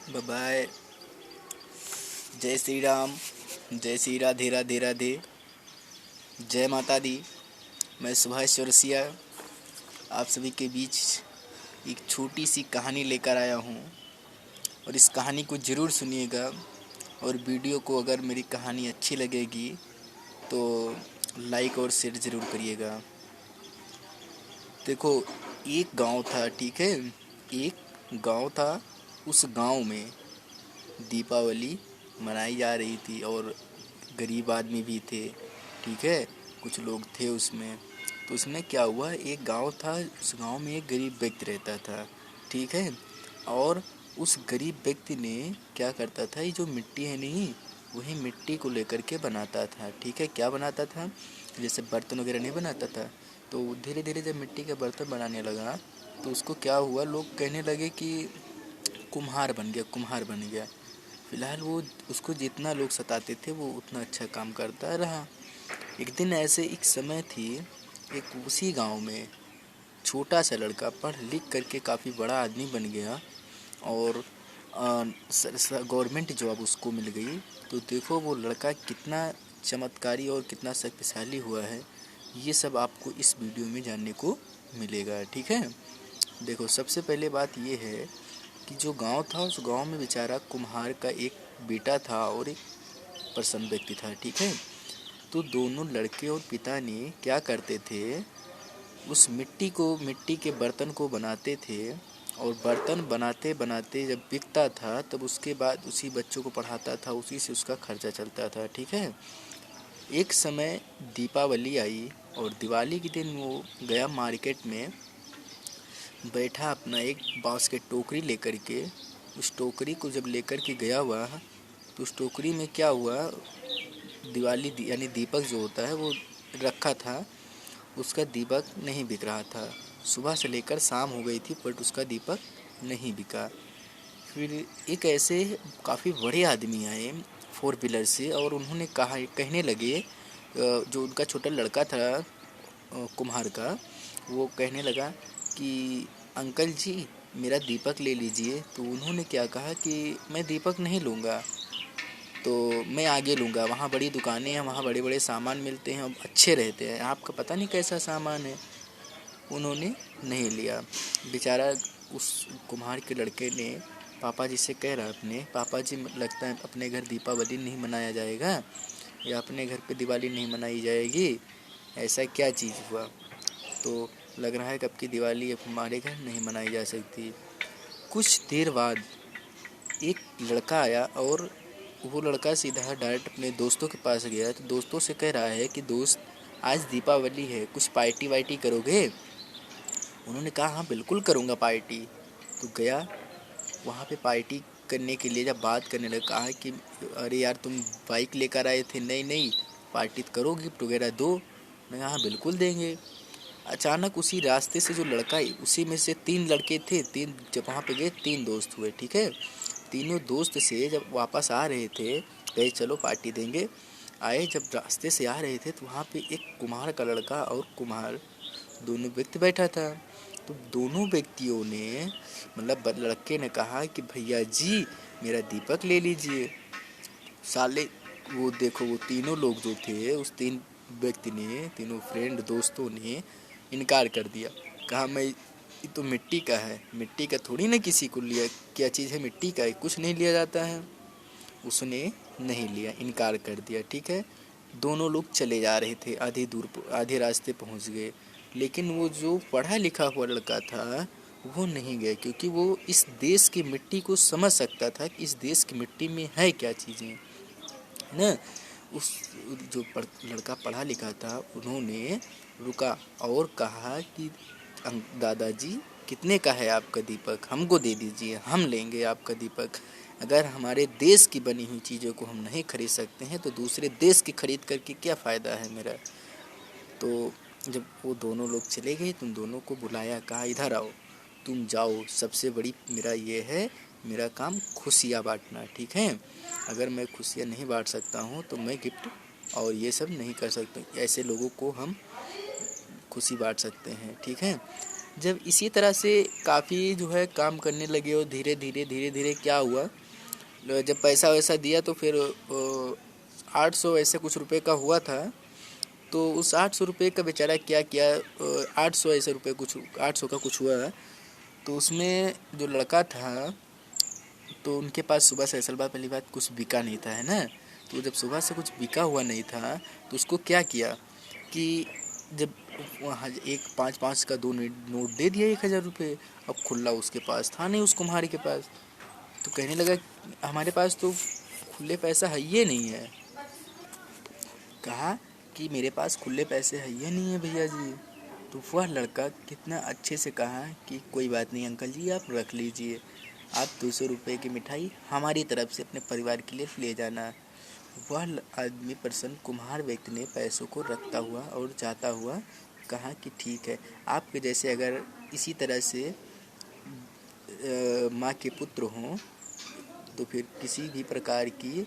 Bye bye. जय श्री राम, जय श्री राधे राधे राधे, जय माता दी। मैं सुभाष चौरसिया आप सभी के बीच एक छोटी सी कहानी लेकर आया हूँ और इस कहानी को ज़रूर सुनिएगा। और वीडियो को अगर मेरी कहानी अच्छी लगेगी तो लाइक और शेयर ज़रूर करिएगा। देखो, एक गांव था, ठीक है। एक गांव था, उस गांव में दीपावली मनाई जा रही थी और गरीब आदमी भी थे, ठीक है। कुछ लोग थे उसमें। तो उसमें क्या हुआ, एक गांव था, उस गांव में एक गरीब व्यक्ति रहता था, ठीक है। और उस गरीब व्यक्ति ने क्या करता था, ये जो मिट्टी है नहीं, वही मिट्टी को लेकर के बनाता था, ठीक है। क्या बनाता था, जैसे बर्तन वगैरह नहीं बनाता था। तो धीरे धीरे जब मिट्टी के बर्तन बनाने लगा तो उसको क्या हुआ, लोग कहने लगे कि कुम्हार बन गया, कुम्हार बन गया। फिलहाल वो उसको जितना लोग सताते थे वो उतना अच्छा काम करता रहा। एक दिन ऐसे एक समय थी, एक उसी गांव में छोटा सा लड़का पढ़ लिख करके काफ़ी बड़ा आदमी बन गया और गवर्नमेंट जॉब उसको मिल गई। तो देखो वो लड़का कितना चमत्कारी और कितना शक्तिशाली हुआ है, ये सब आपको इस वीडियो में जानने को मिलेगा, ठीक है। देखो, सबसे पहले बात ये है कि जो गांव था, उस गांव में बेचारा कुम्हार का एक बेटा था और एक प्रसन्न व्यक्ति था, ठीक है। तो दोनों लड़के और पिता ने क्या करते थे, उस मिट्टी के बर्तन को बनाते थे और बर्तन बनाते बनाते जब बिकता था तब उसके बाद उसी बच्चों को पढ़ाता था, उसी से उसका खर्चा चलता था, ठीक है। एक समय दीपावली आई और दिवाली के दिन वो गया मार्केट में, बैठा अपना एक बांस के टोकरी लेकर के। उस टोकरी को जब लेकर के गया हुआ तो उस टोकरी में क्या हुआ, दिवाली यानी दीपक जो होता है वो रखा था, उसका दीपक नहीं बिक रहा था। सुबह से लेकर शाम हो गई थी बट उसका दीपक नहीं बिका। फिर एक ऐसे काफ़ी बड़े आदमी आए 4 व्हीलर से और उन्होंने कहने लगे, जो उनका छोटा लड़का था कुम्हार का, वो कहने लगा कि अंकल जी मेरा दीपक ले लीजिए। तो उन्होंने क्या कहा कि मैं दीपक नहीं लूँगा, तो मैं आगे लूँगा, वहाँ बड़ी दुकानें हैं, वहाँ बड़े बड़े सामान मिलते हैं, अच्छे रहते हैं, आपका पता नहीं कैसा सामान है। उन्होंने नहीं लिया। बेचारा उस कुम्हार के लड़के ने पापा जी से कह रहा, अपने पापा जी लगता है अपने घर दीपावली नहीं मनाया जाएगा या अपने घर पे दिवाली नहीं मनाई जाएगी, ऐसा क्या चीज़ हुआ। तो लग रहा है कि अब की दिवाली अब हमारे घर नहीं मनाई जा सकती। कुछ देर बाद एक लड़का आया और वो लड़का सीधा डायरेक्ट अपने दोस्तों के पास गया। तो दोस्तों से कह रहा है कि दोस्त आज दीपावली है, कुछ पार्टी वार्टी करोगे। उन्होंने कहा हाँ बिल्कुल करूँगा पार्टी। तो गया वहाँ पे पार्टी करने के लिए, जब बात करने लगा कहा कि अरे यार तुम बाइक लेकर आए थे, नहीं नहीं पार्टी करो, गिफ्ट वगैरह दो। मैं हाँ बिल्कुल देंगे। अचानक उसी रास्ते से जो लड़का, उसी में से 3 लड़के थे, जब वहाँ पे गए 3 दोस्त हुए, ठीक है। तीनों दोस्त से जब वापस आ रहे थे, कहे चलो पार्टी देंगे, आए जब रास्ते से आ रहे थे तो वहाँ पे एक कुम्हार का लड़का और कुम्हार दोनों व्यक्ति बैठा था। तो दोनों व्यक्तियों ने, मतलब लड़के ने कहा कि भैया जी मेरा दीपक ले लीजिए। साले वो देखो, वो तीनों लोग जो थे, उस 3 व्यक्ति ने, तीनों फ्रेंड दोस्तों ने इनकार कर दिया। कहा मैं, ये तो मिट्टी का है, मिट्टी का थोड़ी ना किसी को लिया, क्या चीज़ है मिट्टी का है, कुछ नहीं लिया जाता है। उसने नहीं लिया, इनकार कर दिया, ठीक है। दोनों लोग चले जा रहे थे, आधे रास्ते पहुंच गए। लेकिन वो जो पढ़ा लिखा हुआ लड़का था वो नहीं गया, क्योंकि वो इस देश की मिट्टी को समझ सकता था कि इस देश की मिट्टी में है क्या चीज़ें, है ना। उस जो लड़का पढ़ा लिखा था, उन्होंने रुका और कहा कि दादाजी कितने का है आपका दीपक, हमको दे दीजिए, हम लेंगे आपका दीपक। अगर हमारे देश की बनी हुई चीज़ों को हम नहीं खरीद सकते हैं तो दूसरे देश की खरीद करके क्या फ़ायदा है मेरा। तो जब वो दोनों लोग चले गए, तुम दोनों को बुलाया, कहा इधर आओ, तुम जाओ, सबसे बड़ी मेरा ये है, मेरा काम खुशियाँ बांटना, ठीक है। अगर मैं खुशियाँ नहीं बांट सकता हूँ तो मैं गिफ्ट और ये सब नहीं कर सकता, ऐसे लोगों को हम खुशी बांट सकते हैं, ठीक है। जब इसी तरह से काफ़ी जो है काम करने लगे और धीरे धीरे क्या हुआ, जब पैसा वैसा दिया तो फिर 800 ऐसे कुछ रुपए का हुआ था। तो उस 800 रुपये का बेचारा क्या किया, 800 ऐसे रुपये कुछ 800 का कुछ हुआ। तो उसमें जो लड़का था तो उनके पास सुबह से असल बात पहली बात कुछ बिका नहीं था, है ना। तो जब सुबह से कुछ बिका हुआ नहीं था तो उसको क्या किया कि जब वहाँ एक 5-5 का 2 नोट दे दिया 1000 रुपये। अब खुला उसके पास था नहीं, उस कुम्हारी के पास। तो कहने लगा हमारे पास तो खुले पैसा है ये नहीं है। कहा कि मेरे पास खुले पैसे है ये नहीं है भैया जी। तो वह लड़का कितना अच्छे से कहा कि कोई बात नहीं अंकल जी, आप रख लीजिए, आप 200 रुपये की मिठाई हमारी तरफ से अपने परिवार के लिए ले जाना। वह आदमी पर्सन कुम्हार व्यक्ति ने पैसों को रखता हुआ और जाता हुआ कहा कि ठीक है, आपके जैसे अगर इसी तरह से माँ के पुत्र हों तो फिर किसी भी प्रकार की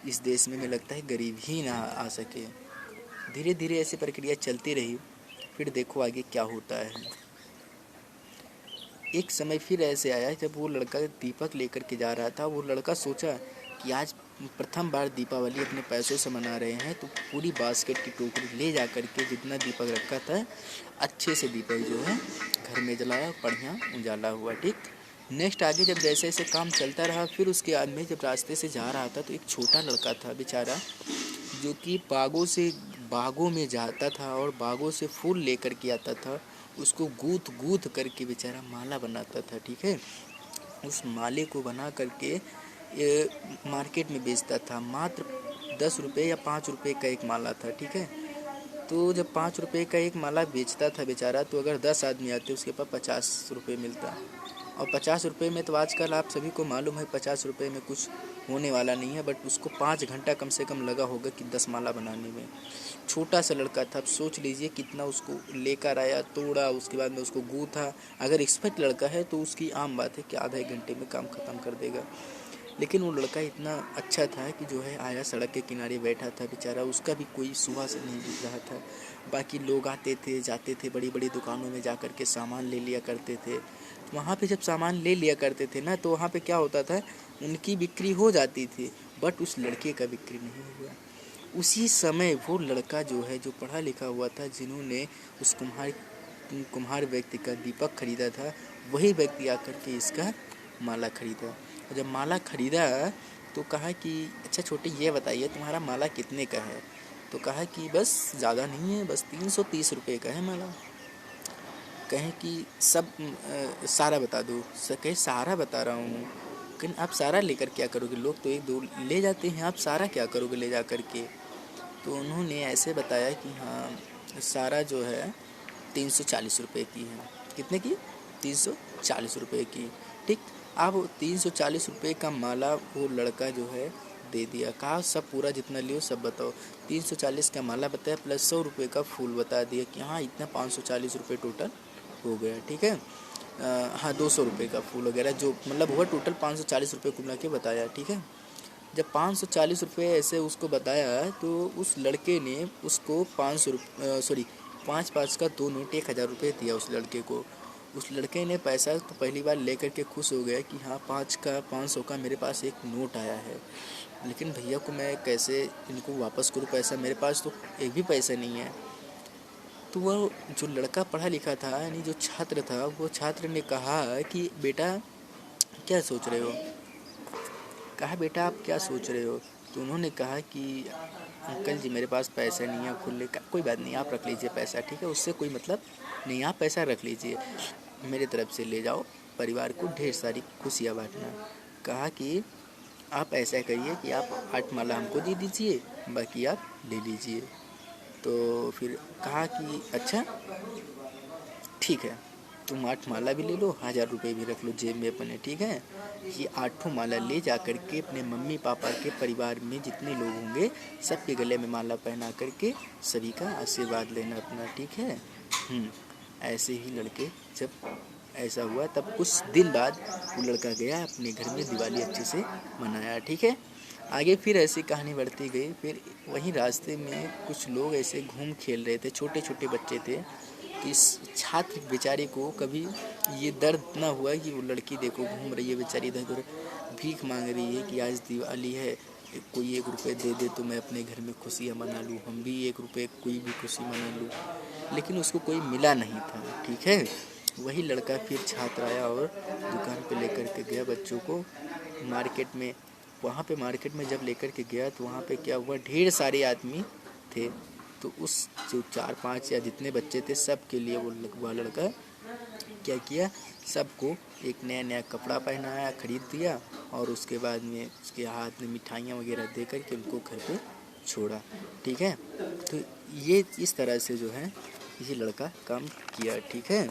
इस देश में लगता है गरीब ही ना आ सके। धीरे धीरे ऐसी प्रक्रिया चलती रही। फिर देखो आगे क्या होता है। एक समय फिर ऐसे आया जब वो लड़का दीपक लेकर के जा रहा था। वो लड़का सोचा कि आज प्रथम बार दीपावली अपने पैसों से मना रहे हैं, तो पूरी बास्केट की टोकरी ले जा कर के जितना दीपक रखा था अच्छे से दीपक जो है घर में जलाया, बढ़िया उजाला हुआ। ठीक, नेक्स्ट आगे जब जैसे जैसे काम चलता रहा, फिर उसके बाद में जब रास्ते से जा रहा था तो एक छोटा लड़का था बेचारा, जो कि बागों में जाता था और बागों से फूल लेकर के आता था। उसको गूँथ करके बेचारा माला बनाता था। ठीक है, उस माले को बना करके मार्केट में बेचता था। मात्र 10 रुपये या 5 रुपये का एक माला था। ठीक है, तो जब 5 रुपये का एक माला बेचता था बेचारा, तो अगर 10 आदमी आते उसके पास 50 रुपये मिलता। और 50 रुपये में तो आजकल आप सभी को मालूम है 50 रुपये में कुछ होने वाला नहीं है, बट उसको 5 घंटा कम से कम लगा होगा कि 10 माला बनाने में। छोटा सा लड़का था, अब सोच लीजिए कितना उसको लेकर आया, तोड़ा, उसके बाद में उसको गूँथा। अगर एक्सपर्ट लड़का है तो उसकी आम बात है कि आधा एक घंटे में काम ख़त्म कर देगा। लेकिन वो लड़का इतना अच्छा था कि जो है आया, सड़क के किनारे बैठा था बेचारा, उसका भी कोई सुबह से नहीं दिख रहा था। बाकी लोग आते थे जाते थे, बड़ी बड़ी दुकानों में जा कर के सामान ले लिया करते थे। वहाँ पे जब सामान ले लिया करते थे ना, तो वहाँ पे क्या होता था, उनकी बिक्री हो जाती थी, बट उस लड़के का बिक्री नहीं हुआ। उसी समय वो लड़का जो है, जो पढ़ा लिखा हुआ था, जिन्होंने उस कुम्हार व्यक्ति का दीपक खरीदा था, वही व्यक्ति आकर के इसका माला खरीदा। और जब माला खरीदा तो कहा कि अच्छा छोटे ये बताइए तुम्हारा माला कितने का है। तो कहा कि बस ज़्यादा नहीं है, बस 330 रुपये का है माला। कहें कि सब सारा बता दो। कहे सारा बता रहा हूँ। लेकिन आप सारा लेकर क्या करोगे, लोग तो 1-2 ले जाते हैं, आप सारा क्या करोगे ले जा कर के। तो उन्होंने ऐसे बताया कि हाँ सारा जो है 340 रुपये की है। कितने की? 340 रुपये की। ठीक, अब 340 रुपये का माला वो लड़का जो है दे दिया। कहा सब पूरा जितना लियो सब बताओ। 340 का माला बताया प्लस 100 रुपये का फूल बता दिया कि हाँ इतना 540 रुपये टोटल हो गया। ठीक है, हाँ 200 रुपये का फूल वगैरह जो मतलब हुआ, टोटल 540 रुपये कुल मिला के बताया। ठीक है, जब 540 रुपये ऐसे उसको बताया तो उस लड़के ने उसको 5 का 2 नोट 1000 रुपये दिया उस लड़के को। उस लड़के ने पैसा तो पहली बार लेकर के खुश हो गया कि हाँ 500 का मेरे पास एक नोट आया है, लेकिन भैया को मैं कैसे इनको वापस करूँ पैसा, मेरे पास तो एक भी पैसा नहीं है। तो वह जो लड़का पढ़ा लिखा था, यानी जो छात्र था, वो छात्र ने कहा कि बेटा क्या सोच रहे हो। कहा बेटा आप क्या सोच रहे हो। तो उन्होंने कहा कि अंकल जी मेरे पास पैसा नहीं है खुले का। कोई बात नहीं, आप रख लीजिए पैसा, ठीक है, उससे कोई मतलब नहीं, आप पैसा रख लीजिए, मेरे तरफ से ले जाओ, परिवार को ढेर सारी खुशियाँ बांटना। कहा कि आप ऐसा करिए कि आप 8 माला हमको दे दीजिए, बाकी आप ले लीजिए। तो फिर कहा कि अच्छा ठीक है, तुम 8 माला भी ले लो, 1000 रुपये भी रख लो जेब में अपने। ठीक है, ये 8 माला ले जा कर के अपने मम्मी पापा के परिवार में जितने लोग होंगे सबके गले में माला पहना करके सभी का आशीर्वाद लेना अपना। ठीक है, ऐसे ही लड़के जब ऐसा हुआ तब कुछ दिन बाद वो लड़का गया अपने घर में, दिवाली अच्छे से मनाया। ठीक है, आगे फिर ऐसी कहानी बढ़ती गई। फिर वहीं रास्ते में कुछ लोग ऐसे घूम खेल रहे थे, छोटे छोटे बच्चे थे, तो इस छात्र बेचारे को कभी ये दर्द ना हुआ कि वो लड़की देखो घूम रही है बेचारी इधर उधर भीख मांग रही है कि आज दिवाली है, कोई 1 रुपये दे दे तो मैं अपने घर में खुशियाँ मना लूँ, हम भी 1 रुपये कोई भी खुशी मना लूँ। लेकिन उसको कोई मिला नहीं था, ठीक है। वही लड़का फिर छात्र आया और दुकान पे लेकर के गया बच्चों को मार्केट में। वहाँ पे मार्केट में जब लेकर के गया तो वहाँ पे क्या हुआ, ढेर सारे आदमी थे। तो उस जो 4-5 या जितने बच्चे थे सब के लिए वो लड़का क्या किया, सबको एक नया नया कपड़ा पहनाया, खरीद दिया और उसके बाद में उसके हाथ में मिठाइयाँ वगैरह दे कर के उनको घर पे छोड़ा, ठीक है। तो ये इस तरह से जो है ये लड़का काम किया, ठीक है।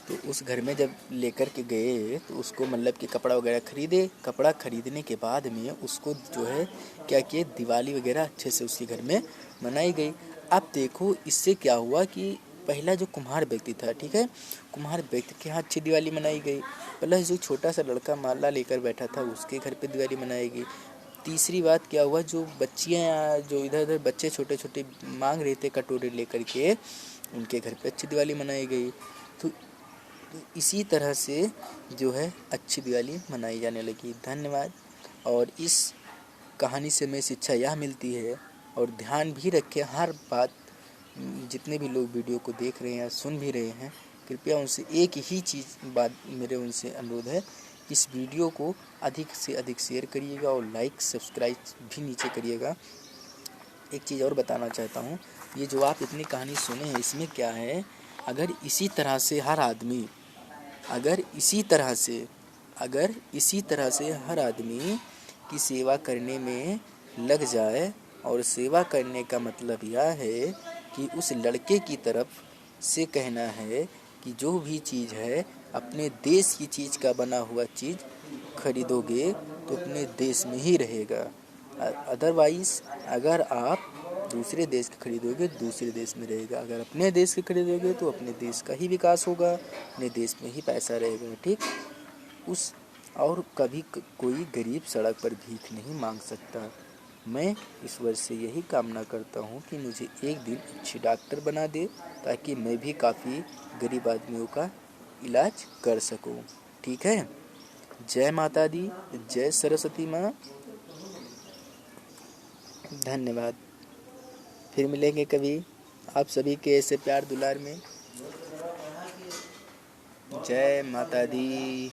तो उस घर में जब लेकर के गए तो उसको मतलब कि कपड़ा वगैरह खरीदे। कपड़ा खरीदने के बाद में उसको जो है क्या किए, दिवाली वगैरह अच्छे से उसके घर में मनाई गई। अब देखो इससे क्या हुआ कि पहला जो कुम्हार व्यक्ति था, ठीक है, कुम्हार व्यक्ति के यहाँ अच्छी दिवाली मनाई गई। प्लस जो छोटा सा लड़का माला लेकर बैठा था उसके घर पे दिवाली मनाई गई। तीसरी बात क्या हुआ, जो बच्चियाँ जो इधर उधर बच्चे छोटे छोटे मांग रहे थे कटोरे लेकर के, उनके घर पे अच्छी दिवाली मनाई गई। तो इसी तरह से जो है अच्छी दिवाली मनाई जाने लगी। धन्यवाद। और इस कहानी से हमें शिक्षा यह मिलती है, और ध्यान भी रखें हर बात, जितने भी लोग वीडियो को देख रहे हैं सुन भी रहे हैं, कृपया उनसे एक ही बात मेरे उनसे अनुरोध है, इस वीडियो को अधिक से अधिक शेयर करिएगा और लाइक सब्सक्राइब भी नीचे करिएगा। एक चीज़ और बताना चाहता हूँ, ये जो आप इतनी कहानी सुने हैं इसमें क्या है, अगर इसी तरह से हर आदमी अगर इसी तरह से हर आदमी की सेवा करने में लग जाए, और सेवा करने का मतलब यह है कि उस लड़के की तरफ से कहना है कि जो भी चीज़ है अपने देश की चीज़ का बना हुआ चीज़ खरीदोगे तो अपने देश में ही रहेगा। अदरवाइज़ अगर आप दूसरे देश के खरीदोगे दूसरे देश में रहेगा, अगर अपने देश के खरीदोगे तो अपने देश का ही विकास होगा, अपने देश में ही पैसा रहेगा, ठीक। उस और कभी कोई गरीब सड़क पर भीख नहीं मांग सकता। मैं ईश्वर से यही कामना करता हूँ कि मुझे एक दिन अच्छी डॉक्टर बना दे, ताकि मैं भी काफ़ी गरीब आदमियों का इलाज कर सकूँ, ठीक है। जय माता दी, जय सरस्वती माँ। धन्यवाद। फिर मिलेंगे कभी आप सभी के ऐसे प्यार दुलार में। जय माता दी।